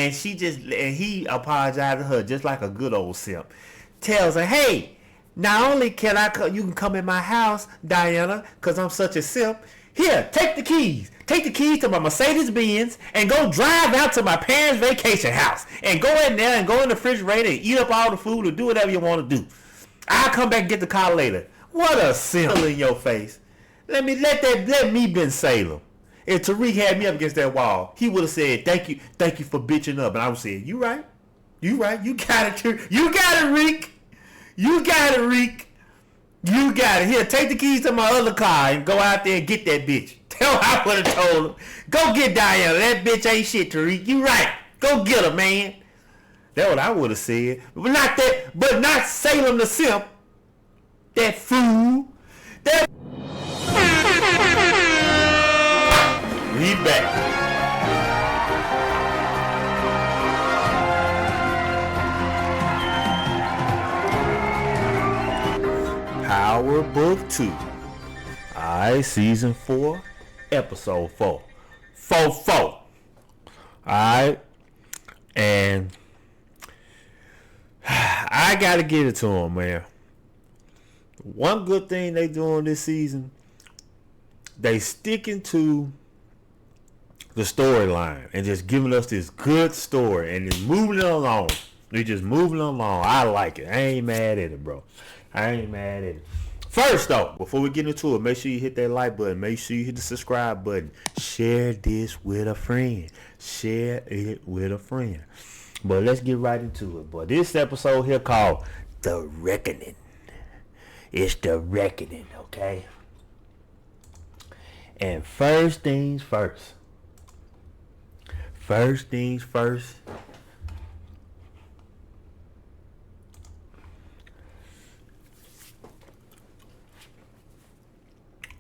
And he apologized to her just like a good old simp. Tells her, hey, not only you can come in my house, Diana, because I'm such a simp. Here, take the keys. Take the keys to my Mercedes Benz and go drive out to my parents' vacation house. And go in there and go in the refrigerator and eat up all the food or do whatever you want to do. I'll come back and get the car later. What a simp in your face. Let me Ben Salem. If Tariq had me up against that wall, he would have said, thank you for bitching up. And I would say, you right. You got it, you got it, Reek. You got it, Reek. You got it. Here, take the keys to my other car and go out there and get that bitch. Tell her I would have told him. Go get Diana. That bitch ain't shit, Tariq. You right. Go get her, man. That's what I would have said. But not Salem the simp. That fool. We back. Power Book 2. Alright, Season 4, Episode 4. 4-4. Alright. And I gotta give it to him, man. One good thing they doing this season, they sticking to the storyline and just giving us this good story and just moving it along. They're just moving along. I like it. I ain't mad at it, bro. I ain't mad at it. First, though, before we get into it, make sure you hit that like button. Make sure you hit the subscribe button. Share this with a friend. Share it with a friend. But let's get right into it, boy. This episode here called The Reckoning. It's The Reckoning, okay? And first things first. First things first.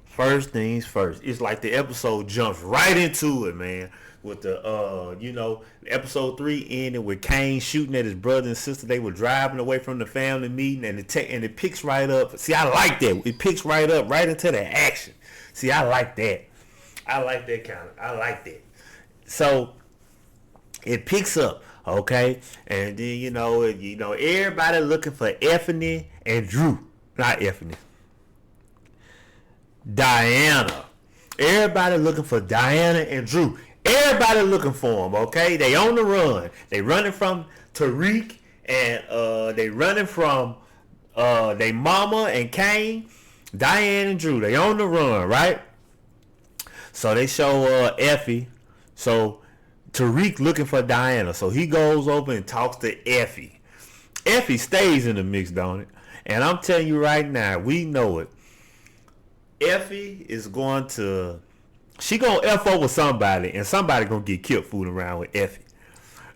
First things first. It's like the episode jumps right into it, man. With the episode 3 ending with Kane shooting at his brother and sister. They were driving away from the family meeting, and it picks right up. See, I like that. It picks right up, right into the action. See, I like that. I like that kind of. I like that. So it picks up, okay, and then everybody looking for Effany and Drew, not Effany. Diana. Everybody looking for Diana and Drew. Everybody looking for them, okay? They on the run. They running from Tariq and they running from they mama and Kane. Diana and Drew. They on the run, right? So they show Effie. So Tariq looking for Diana. So he goes over and talks to Effie. Effie stays in the mix, don't it? And I'm telling you right now, we know it. Effie is going to, she gonna F over somebody, and somebody gonna get killed fooling around with Effie.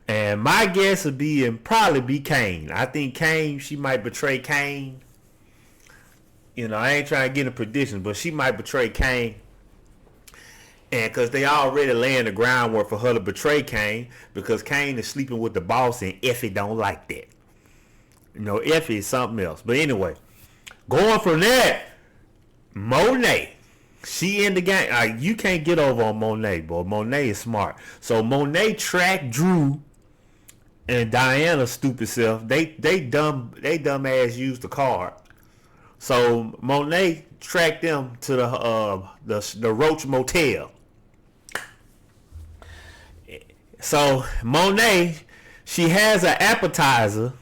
And my guess would be probably be Kane. I think Kane, she might betray Kane. I ain't trying to get a prediction, but she might betray Kane. And because they already laying the groundwork for her to betray Kane, because Kane is sleeping with the boss, and Effie don't like that. Effie is something else. But anyway, going from that, Monet, she in the game. You can't get over on Monet, boy. Monet is smart. So Monet tracked Drew and Diana's stupid self. They dumb ass used the card. So Monet tracked them to the Roach Motel. So Monet, she has an appetizer.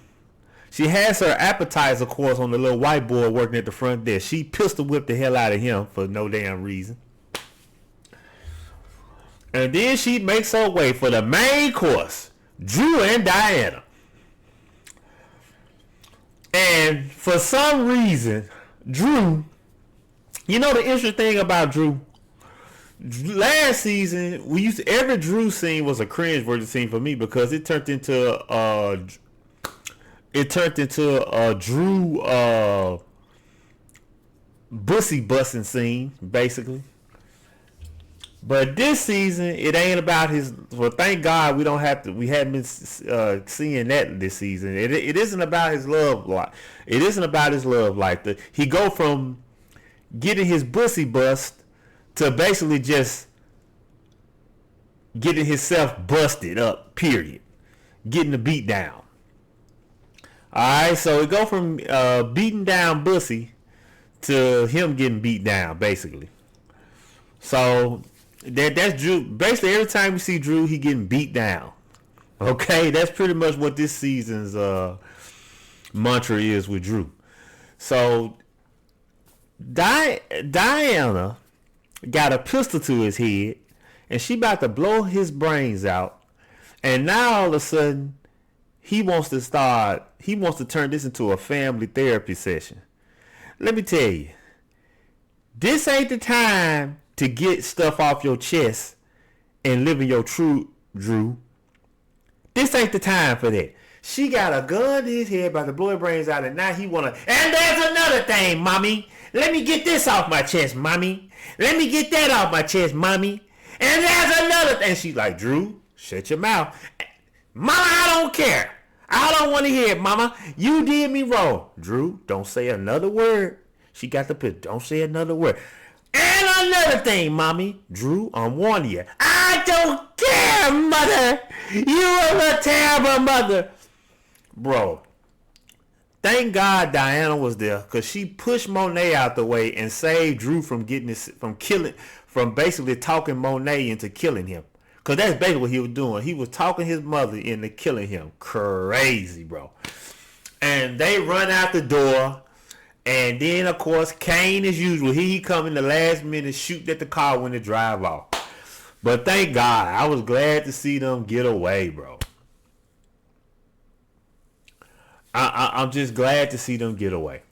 She has her appetizer course on the little whiteboard working at the front desk. She pistol whipped the hell out of him for no damn reason. And then she makes her way for the main course, Drew and Diana. And for some reason, Drew, the interesting thing about Drew, last season, every Drew scene was a cringe-worthy scene for me because it turned into a Drew bussy busting scene, basically. But this season, it ain't about his. Well, thank God we haven't been seeing that this season. It isn't about his love life. It isn't about his love life. He go from getting his bussy bust to basically just getting himself busted up. Period. getting the beat down. Alright, so it go from beating down Bussy to him getting beat down, basically. So that's Drew. Basically, every time we see Drew, he getting beat down. Okay, that's pretty much what this season's mantra is with Drew. So Diana got a pistol to his head, and she about to blow his brains out. And now all of a sudden, he wants to turn this into a family therapy session. Let me tell you, this ain't the time to get stuff off your chest and live in your truth, Drew. This ain't the time for that. She got a gun to his head about to blow his brains out, and now he wanna. And there's another thing, mommy. Let me get this off my chest, mommy. Let me get that off my chest, mommy. And there's another thing. She's like, Drew, shut your mouth. Mama, I don't care. I don't want to hear it, mama. You did me wrong. Drew, don't say another word. She got the pit. Don't say another word. And another thing, mommy. Drew, I'm warning you. I don't care, mother. You are a terrible mother. Bro, thank God Diana was there, because she pushed Monet out the way and saved Drew from from basically talking Monet into killing him. Because that's basically what he was doing. He was talking his mother into killing him. Crazy, bro. And they run out the door. And then, of course, Kane, as usual, he come in the last minute, shooting at the car when they drive off. But thank God, I was glad to see them get away, bro. I'm just glad to see them get away.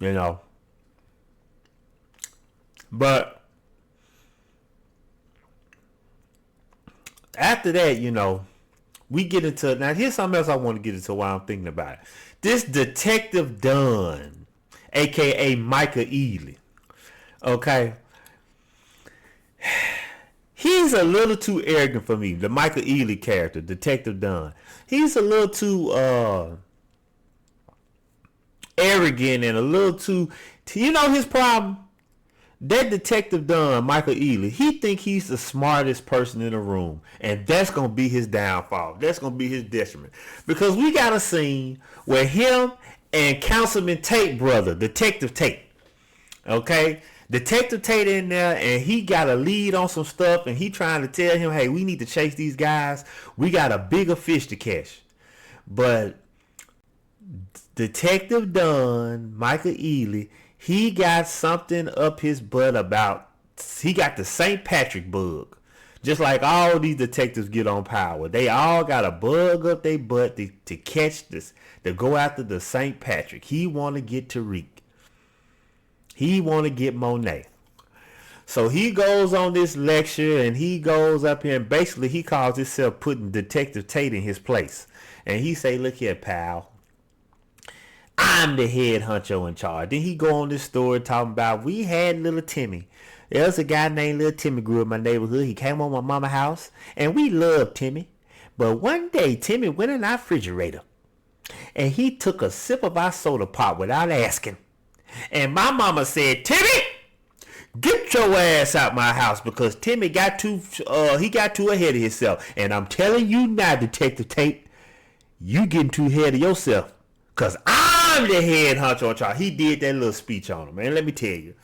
You know. But after that, you know, we get into, now here's something else I want to get into while I'm thinking about it. This Detective Dunn, aka Micah Ealy. Okay. He's a little too arrogant for me, the Micah Ealy character, Detective Dunn. He's a little too arrogant and a little too, you know his problem? That Detective Dunn, Michael Ealy, he think he's the smartest person in the room. And that's going to be his downfall. That's going to be his detriment. Because we got a scene where him and Councilman Tate brother, Detective Tate, okay? Detective Tate in there, and he got a lead on some stuff, and he trying to tell him, hey, we need to chase these guys. We got a bigger fish to catch. But Detective Dunn, Michael Ealy, he got something up his butt about, he got the St. Patrick bug. Just like all these detectives get on Power. They all got a bug up their butt to catch this, to go after the St. Patrick. He want to get Tariq. He want to get Monet. So he goes on this lecture, and he goes up here, and basically he calls himself putting Detective Tate in his place. And he say, look here, pal. I'm the head honcho in charge. Then he go on this story talking about, we had little Timmy. There was a guy named Little Timmy grew up in my neighborhood. He came on my mama's house, and we loved Timmy. But one day, Timmy went in our refrigerator, and he took a sip of our soda pop without asking. And my mama said, Timmy, get your ass out my house, because Timmy got too ahead of himself. And I'm telling you now, Detective Tate, you getting too ahead of yourself, because I'm the head honcho in charge. He did that little speech on him, man. Let me tell you.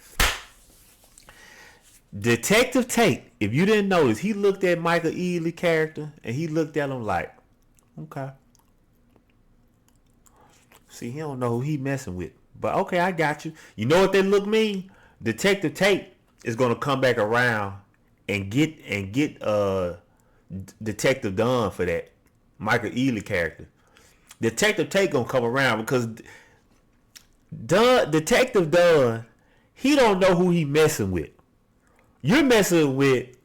Detective Tate, if you didn't notice, he looked at Michael Ealy character, and he looked at him like, okay. See, he don't know who he messing with. But okay, I got you. You know what that look mean? Detective Tate is gonna come back around and get Detective Dunn for that Michael Ealy character. Detective Tate gonna come around because Detective Dunn, he don't know who he messing with. You're messing with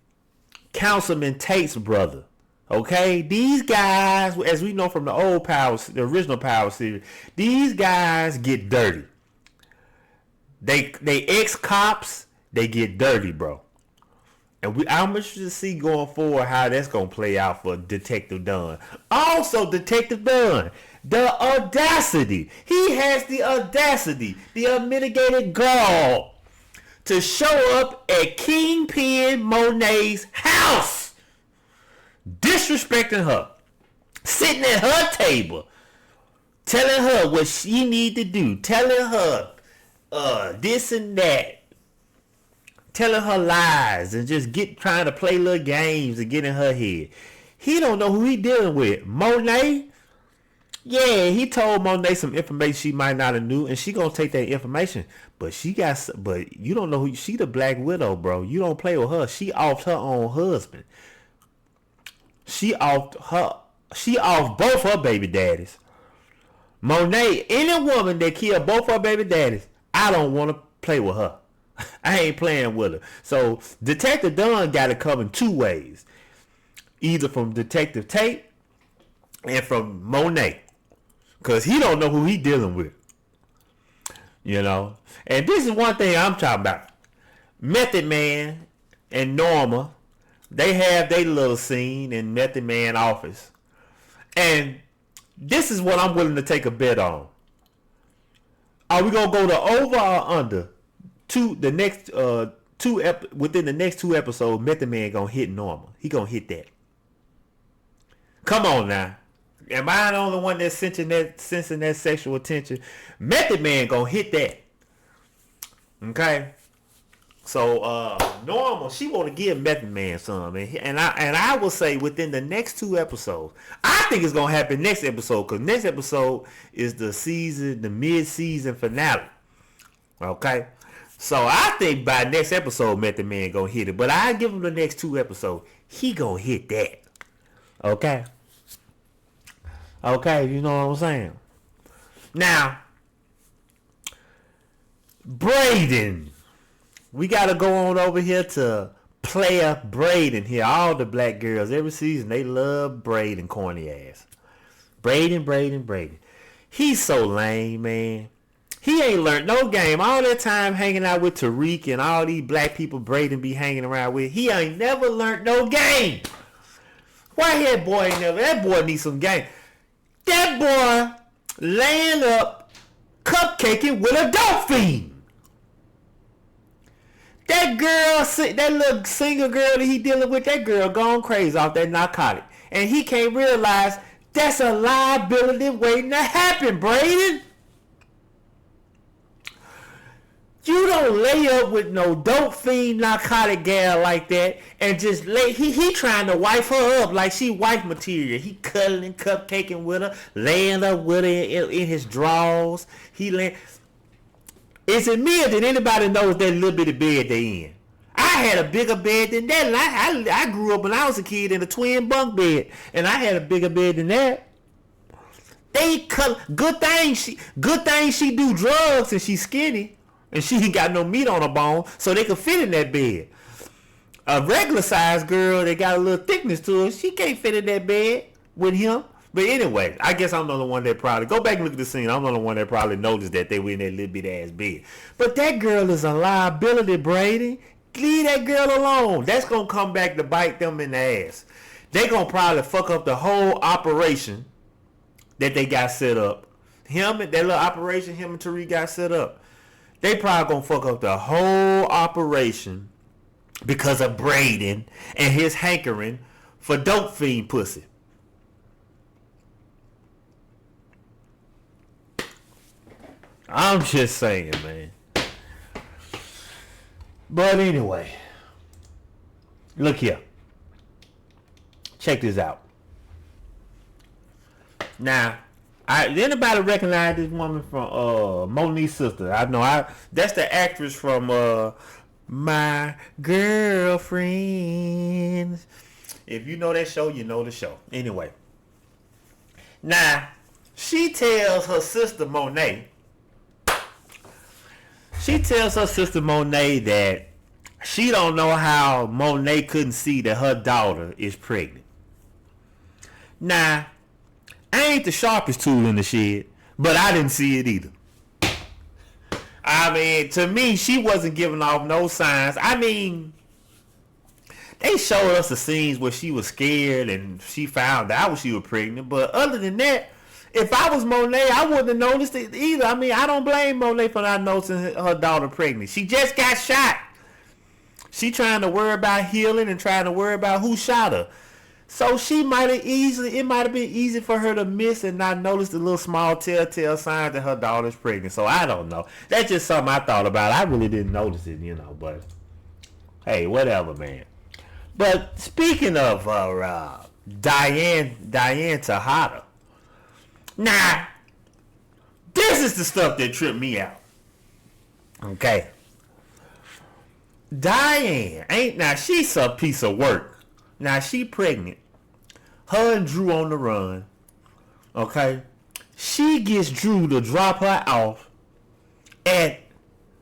Councilman Tate's brother. Okay? These guys, as we know from the old Power, the original Power series, these guys get dirty. They ex-cops, they get dirty, bro. And I'm interested to see going forward how that's going to play out for Detective Dunn. Also, Detective Dunn, the audacity. He has the audacity, the unmitigated gall to show up at Kingpin Monet's house, disrespecting her. sitting at her table, telling her what she need to do, telling her this and that, telling her lies, and just trying to play little games and get in her head. He don't know who he dealing with. Monet. Yeah, he told Monet some information she might not have knew, and she gonna take that information. But you don't know who she the Black Widow, bro. You don't play with her. She offed her own husband. She offed both her baby daddies. Monet, any woman that killed both her baby daddies, I don't want to play with her. I ain't playing with her. So Detective Dunn got it coming two ways. Either from Detective Tate and from Monet. Because he don't know who he dealing with. You know? And this is one thing I'm talking about. Method Man and Norma, they have their little scene in Method Man office. And this is what I'm willing to take a bet on. Are we going to go to over or under? Within the next two episodes, Method Man going to hit Norma. He going to hit that. Come on now. Am I the only one that's sensing that sexual attention? Method Man gonna hit that. Okay. So Norma, she wanna give Method Man some, and I will say within the next two episodes, I think it's gonna happen next episode, because next episode is the mid-season finale. Okay. So I think by next episode, Method Man gonna hit it, but I give him the next two episodes, he gonna hit that. Okay. Okay, you know what I'm saying? Now, Braden. We got to go on over here to player Braden here. All the black girls, every season, they love Braden, corny ass. Braden. He's so lame, man. He ain't learned no game. All that time hanging out with Tariq and all these black people Braden be hanging around with, he ain't never learned no game. Why that boy ain't never? That boy needs some game. That boy laying up, cupcaking with a dope fiend. That girl, that little single girl that he dealing with, that girl gone crazy off that narcotic. And he can't realize that's a liability waiting to happen, Braden. You don't lay up with no dope fiend narcotic gal like that and just lay. He trying to wife her up like she wife material. He cuddling, cupcaking with her, laying up with her in his drawers. Is it me or did anybody knows that little bitty bed they in? I had a bigger bed than that. And I grew up when I was a kid in a twin bunk bed, and I had a bigger bed than that. They cut. Good thing she do drugs and she's skinny. And she ain't got no meat on her bone, so they could fit in that bed. A regular size girl that got a little thickness to her, she can't fit in that bed with him. But anyway, I guess I'm the only one that probably, go back and look at the scene, I'm the only one that probably noticed that they were in that little bit ass bed. But that girl is a liability, Brady. Leave that girl alone. That's going to come back to bite them in the ass. They going to probably fuck up the whole operation that they got set up. That little operation him and Tariq got set up. They probably gonna fuck up the whole operation because of Braden and his hankering for dope fiend pussy. I'm just saying, man. But anyway, look here. Check this out. Now, anybody recognize this woman from Monique's sister? I know. That's the actress from My Girlfriends. If you know that show, you know the show. Anyway, now she tells her sister Monet. She tells her sister Monet that she don't know how Monet couldn't see that her daughter is pregnant. Now, I ain't the sharpest tool in the shed, but I didn't see it either. I mean, to me, she wasn't giving off no signs. I mean, they showed us the scenes where she was scared and she found out she was pregnant. But other than that, if I was Monet, I wouldn't have noticed it either. I mean, I don't blame Monet for not noticing her daughter pregnant. She just got shot. She trying to worry about healing and trying to worry about who shot her. So it might have been easy for her to miss and not notice the little small telltale signs that her daughter's pregnant. So I don't know. That's just something I thought about. I really didn't notice it, but hey, whatever, man. But speaking of Diane Tejada, now this is the stuff that tripped me out. Okay. Diane now she's a piece of work. Now she pregnant. Her and Drew on the run. Okay. She gets Drew to drop her off at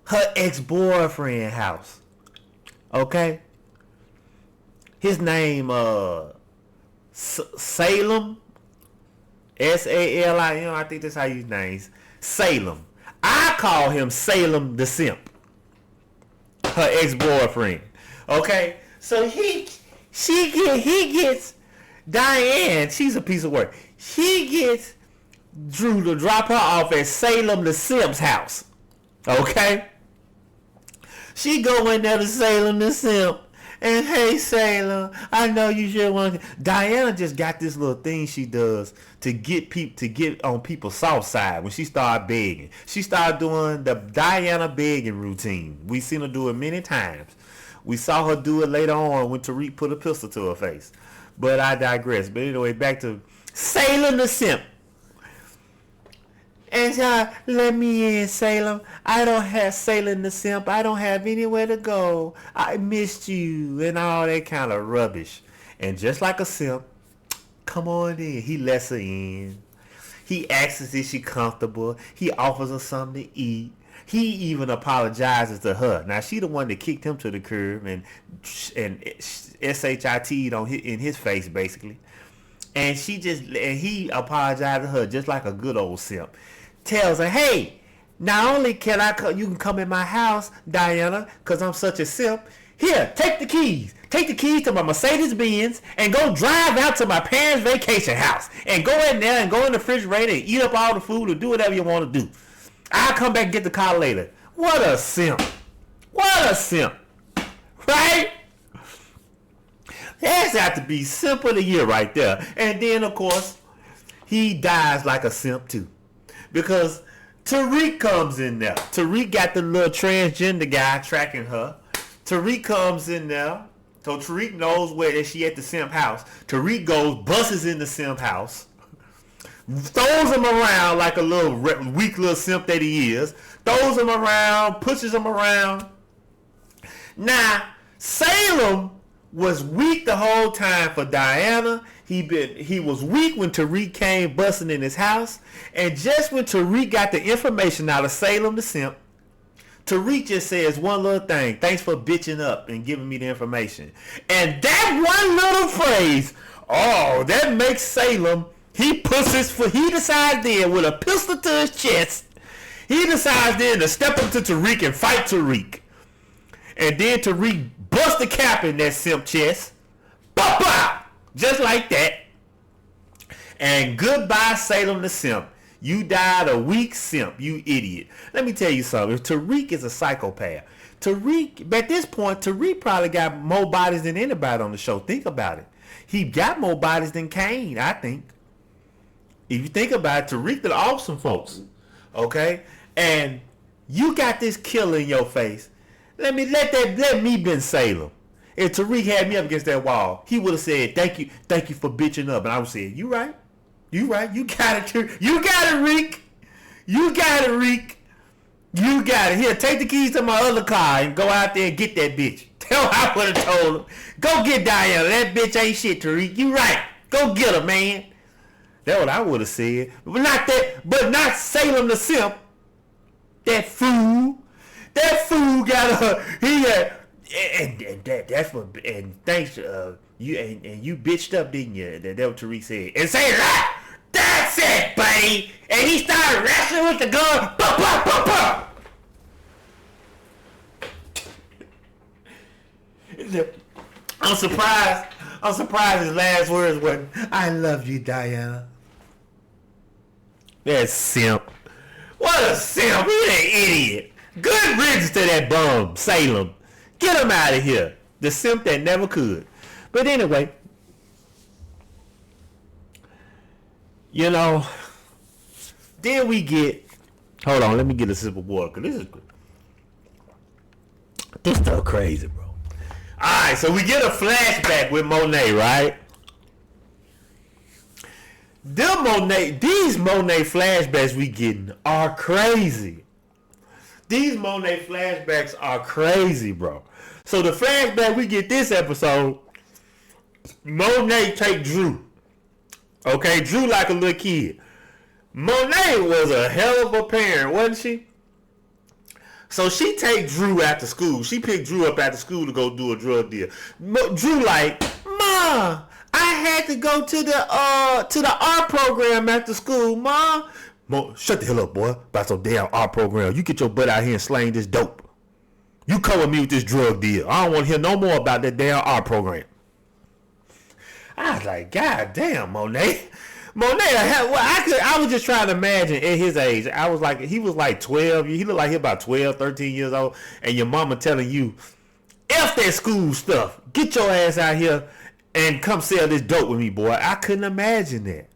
her ex-boyfriend house. Okay. His name Salem. Salim. I think that's how his name's Salem. I call him Salem the Simp. Her ex-boyfriend. Okay. So he gets Diane, she's a piece of work. He gets Drew to drop her off at Salem the Simp's house. Okay? She go in there to Salem the Simp. And hey Salem, I know you sure want to. Diana just got this little thing she does to get on people's soft side when she started begging. She started doing the Diana begging routine. We seen her do it many times. We saw her do it later on when Tariq put a pistol to her face. But I digress. But anyway, back to Salem the Simp. And let me in, Salem. I don't have Salem the Simp. I don't have anywhere to go. I missed you and all that kind of rubbish. And just like a simp, come on in. He lets her in. He asks if she comfortable. He offers her something to eat. He even apologizes to her. Now she the one that kicked him to the curb and shit'd on in his face basically. And he apologized to her just like a good old simp. Tells her, hey, not only can you can come in my house, Diana, because I'm such a simp. Here, take the keys. Take the keys to my Mercedes-Benz and go drive out to my parents' vacation house. And go in there and go in the refrigerator and eat up all the food or do whatever you want to do. I'll come back and get the car later. What a simp. What a simp. Right? That's got to be simp of the year right there. And then, of course, he dies like a simp too. Because Tariq comes in there. Tariq got the little transgender guy tracking her. Tariq comes in there. So Tariq knows where she at the simp house. Tariq goes, busts in the simp house. Throws him around like a little weak little simp that he is. Throws him around, pushes him around. Now, Salem was weak the whole time for Diana. He was weak when Tariq came busting in his house. And just when Tariq got the information out of Salem the Simp, Tariq just says one little thing. Thanks for bitching up and giving me the information. And that one little phrase, that makes Salem, he decides then with a pistol to his chest, he decides then to step up to Tariq and fight Tariq. And then Tariq bust the cap in that simp chest. Pop out! Just like that. And goodbye, Salem the Simp. You died a weak simp, you idiot. Let me tell you something. Tariq is a psychopath. At this point, Tariq probably got more bodies than anybody on the show. Think about it. He got more bodies than Kane, I think. If you think about it, Tariq did awesome folks. Okay? And you got this killer in your face. Let me been Salem. If Tariq had me up against that wall, he would have said, thank you for bitching up. And I would say, you right. You got it, you got it, Reek. You got it, Reek. You got it. Here, take the keys to my other car and go out there and get that bitch. Tell her I would have told him. Go get Diana. That bitch ain't shit, Tariq. You right. Go get her, man. That's what I would have said. But not Salem the Simp. That fool got her. And thanks you bitched up, didn't you? That's what Tariq said. And say that. That's it, buddy. And he started wrestling with the gun. Bah, bah, bah, bah. I'm surprised his last words were, I love you, Diana. That simp. What a simp. He's an idiot. Good riddance to that bum, Salem. Get him out of here. The simp that never could. But anyway, You know, then we get. Hold on, let me get a sip of water, cause this stuff crazy, bro. All right, so we get a flashback with Monet, right? These Monet flashbacks we getting are crazy. These Monet flashbacks are crazy, bro. So the flashback we get this episode, Monet take Drew. Okay, Drew like a little kid. Monet was a hell of a parent, wasn't she? So she take Drew after school. She picked Drew up after school to go do a drug deal. Drew like, Ma, I had to go to the art program after school, Ma. Shut the hell up, boy. About some damn art program. You get your butt out here and slang this dope. You come with me with this drug deal. I don't want to hear no more about that damn art program. I was like, God damn, Monet. Monet, I was just trying to imagine at his age. I was like, he was like 12. He looked like he about 12, 13 years old. And your mama telling you, F that school stuff. Get your ass out here and come sell this dope with me, boy. I couldn't imagine that.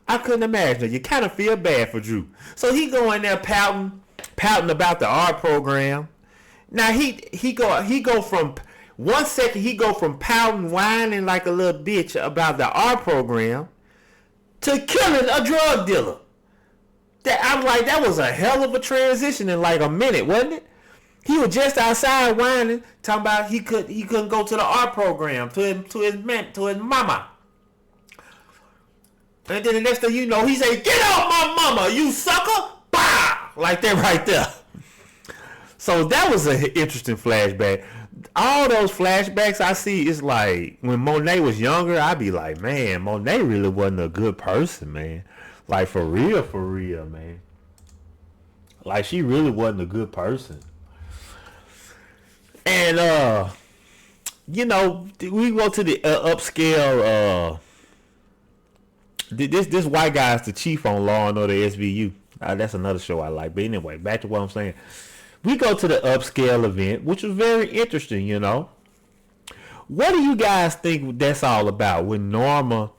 I couldn't imagine it. You kind of feel bad for Drew. So he go in there pouting about the art program. Now he go from 1 second he go from pouting, whining like a little bitch about the art program to killing a drug dealer. I'm like, that was a hell of a transition in like a minute, wasn't it? He was just outside whining, talking about he couldn't go to the art program to his mama. And then the next thing you know, he say, "Get off my mama, you sucker!" Bah! Like that right there. So that was an interesting flashback. All those flashbacks I see is like when Monet was younger, I'd be like, man, Monet really wasn't a good person, man. Like for real, man. Like she really wasn't a good person. And you know, we go to the upscale. This white guy's the chief on Law and Order SVU. That's another show I like. But anyway, back to what I'm saying. We go to the upscale event, which was very interesting, you know. What do you guys think that's all about? When Norma,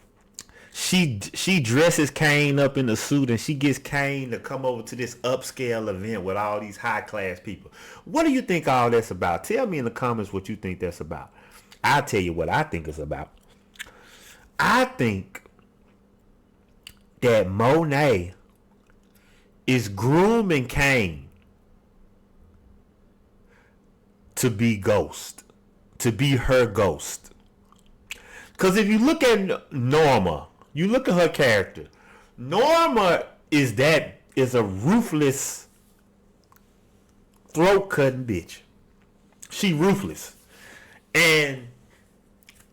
she dresses Kane up in the suit and she gets Kane to come over to this upscale event with all these high class people. What do you think all that's about? Tell me in the comments what you think that's about. I'll tell you what I think it's about. I think that Monet is grooming Kane to be Ghost, to be her ghost. Because if you look at Norma, you look at her character, Norma is a ruthless, throat-cutting bitch. She ruthless. And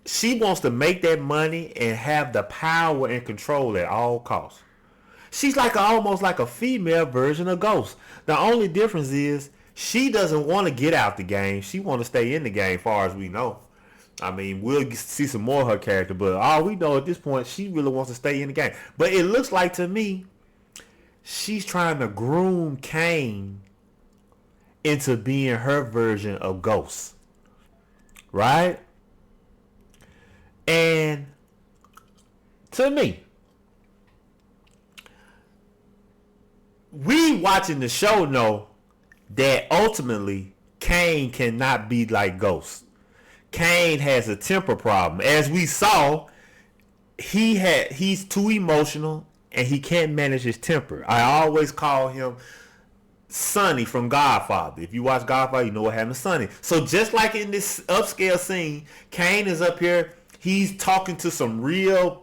she wants to make that money and have the power and control at all costs. She's like almost like a female version of Ghost. The only difference is she doesn't want to get out the game. She want to stay in the game, far as we know. I mean, we'll see some more of her character, but all we know at this point, she really wants to stay in the game. But it looks like to me, she's trying to groom Kane into being her version of Ghost. Right? And to me, we watching the show know that ultimately Kane cannot be like Ghost. Kane has a temper problem. As we saw, he's too emotional and he can't manage his temper. I always call him Sonny from Godfather. If you watch Godfather, you know what happened to Sonny. So just like in this upscale scene, Kane is up here. He's talking to some real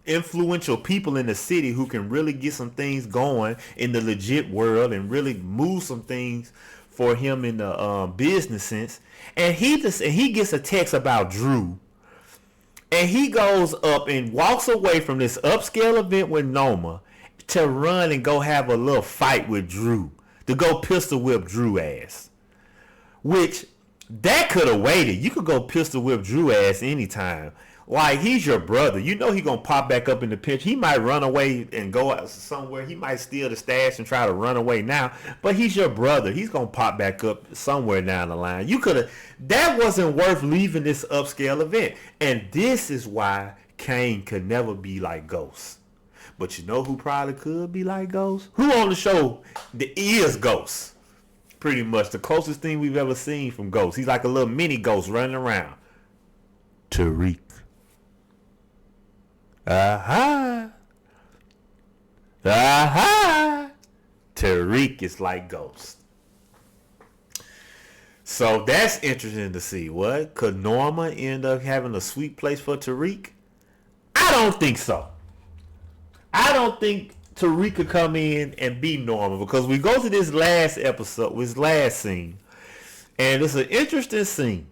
influential people in the city who can really get some things going in the legit world and really move some things for him in the business sense. And he gets a text about Drew, and he goes up and walks away from this upscale event with Norma to run and go have a little fight with Drew, to go pistol whip Drew ass. Which that could have waited. You could go pistol whip Drew ass anytime. Like, he's your brother. You know he gonna pop back up in the pitch. He might run away and go out somewhere. He might steal the stash and try to run away now. But he's your brother. He's gonna pop back up somewhere down the line. You could have. That wasn't worth leaving this upscale event. And this is why Kane could never be like Ghost. But you know who probably could be like Ghost? Who on the show is Ghost? Pretty much the closest thing we've ever seen from Ghost. He's like a little mini Ghost running around. Tariq. Aha. Aha. Tariq is like Ghost. So that's interesting to see. What? Could Norma end up having a sweet place for Tariq? I don't think so. I don't think Tariq could come in and be Norma, because we go to this last episode, this last scene, and it's an interesting scene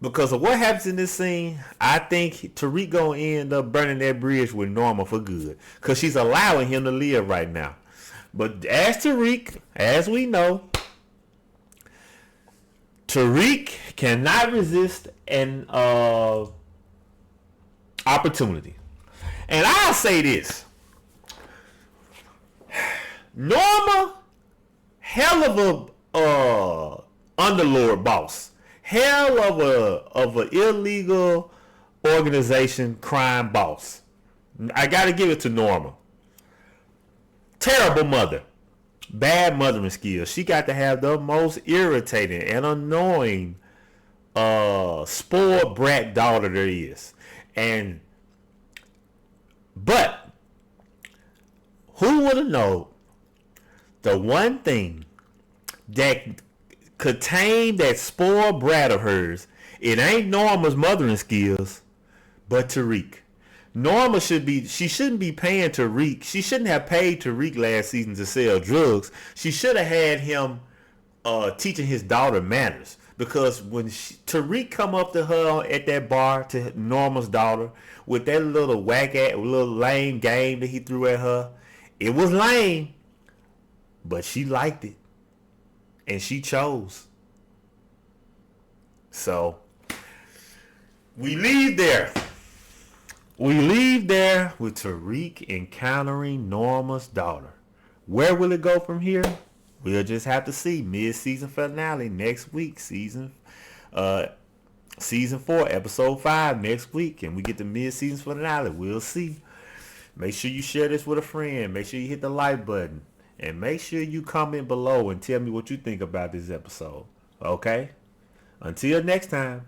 because of what happens in this scene. I think Tariq gonna end up burning that bridge with Norma for good, because she's allowing him to live right now. But as Tariq, as we know, Tariq cannot resist an opportunity. And I'll say this. Norma, hell of a underlord boss. Hell of a illegal organization crime boss. I gotta give it to Norma. Terrible mother. Bad mothering skills. She got to have the most irritating and annoying spoiled brat daughter there is. But who would have known the one thing that could tame that spoiled brat of hers? It ain't Norma's mothering skills, but Tariq. Norma shouldn't be paying Tariq. She shouldn't have paid Tariq last season to sell drugs. She should have had him teaching his daughter manners. Because when Tariq come up to her at that bar, to Norma's daughter, with that little little lame game that he threw at her, it was lame, but she liked it, and she chose. So we leave there. We leave there with Tariq encountering Norma's daughter. Where will it go from here? We'll just have to see. Mid-season finale next week. Season 4, episode 5 next week. And we get the mid-season finale. We'll see. Make sure you share this with a friend. Make sure you hit the like button. And make sure you comment below and tell me what you think about this episode. Okay? Until next time.